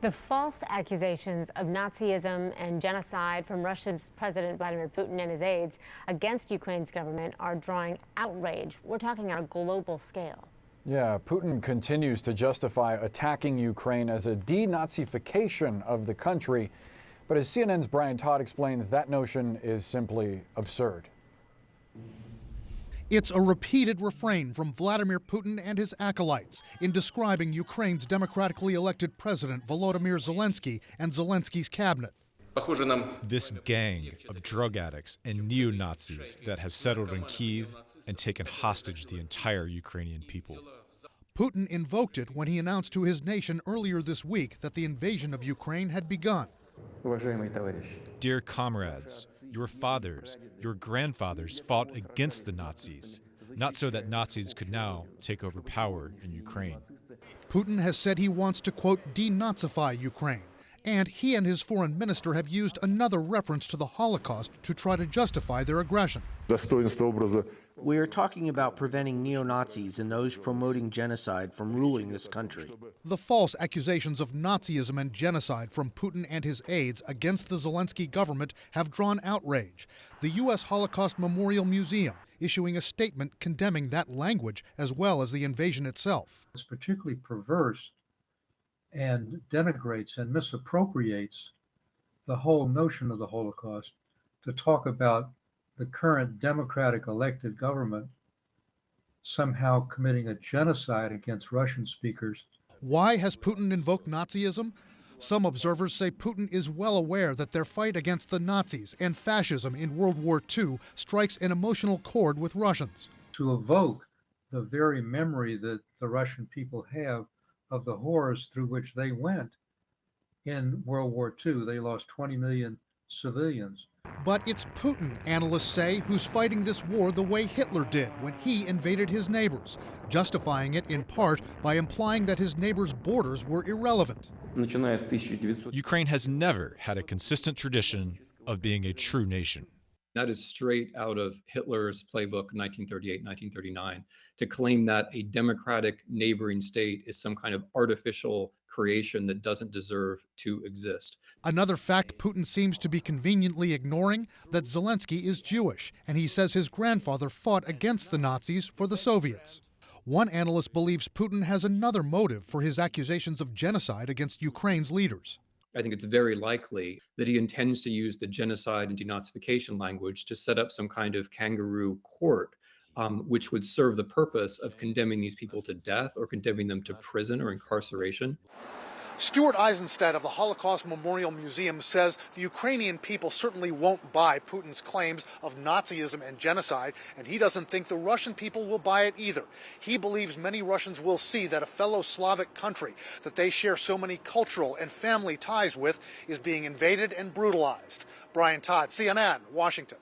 The false accusations of Nazism and genocide from Russia's President Vladimir Putin and his aides against Ukraine's government are drawing outrage. We're talking on a global scale. Yeah, Putin continues to justify attacking Ukraine as a denazification of the country. But as CNN's Brian Todd explains, that notion is simply absurd. It's a repeated refrain from Vladimir Putin and his acolytes in describing Ukraine's democratically elected president Volodymyr Zelensky and Zelensky's cabinet. This gang of drug addicts and neo-Nazis that has settled in Kyiv and taken hostage the entire Ukrainian people. Putin invoked it when he announced to his nation earlier this week that the invasion of Ukraine had begun. Dear comrades, your fathers, your grandfathers fought against the Nazis, not so that Nazis could now take over power in Ukraine. Putin has said he wants to, quote, denazify Ukraine. And he and his foreign minister have used another reference to the Holocaust to try to justify their aggression. We are talking about preventing neo-Nazis and those promoting genocide from ruling this country. The false accusations of Nazism and genocide from Putin and his aides against the Zelensky government have drawn outrage. The U.S. Holocaust Memorial Museum issuing a statement condemning that language as well as the invasion itself. It's particularly perverse and denigrates and misappropriates the whole notion of the Holocaust to talk about the current democratic elected government somehow committing a genocide against Russian speakers. Why has Putin invoked Nazism? Some observers say Putin is well aware that their fight against the Nazis and fascism in World War II strikes an emotional chord with Russians. To evoke the very memory that the Russian people have of the horrors through which they went in World War II. They lost 20 million civilians. But it's Putin, analysts say, who's fighting this war the way Hitler did when he invaded his neighbors, justifying it in part by implying that his neighbors' borders were irrelevant. Ukraine has never had a consistent tradition of being a true nation. That is straight out of Hitler's playbook, 1938, 1939, to claim that a democratic neighboring state is some kind of artificial creation that doesn't deserve to exist. Another fact Putin seems to be conveniently ignoring, that Zelensky is Jewish, and he says his grandfather fought against the Nazis for the Soviets. One analyst believes Putin has another motive for his accusations of genocide against Ukraine's leaders. I think it's very likely that he intends to use the genocide and denazification language to set up some kind of kangaroo court, which would serve the purpose of condemning these people to death or condemning them to prison or incarceration. Stuart Eisenstadt of the Holocaust Memorial Museum says the Ukrainian people certainly won't buy Putin's claims of Nazism and genocide, and he doesn't think the Russian people will buy it either. He believes many Russians will see that a fellow Slavic country that they share so many cultural and family ties with is being invaded and brutalized. Brian Todd, CNN, Washington.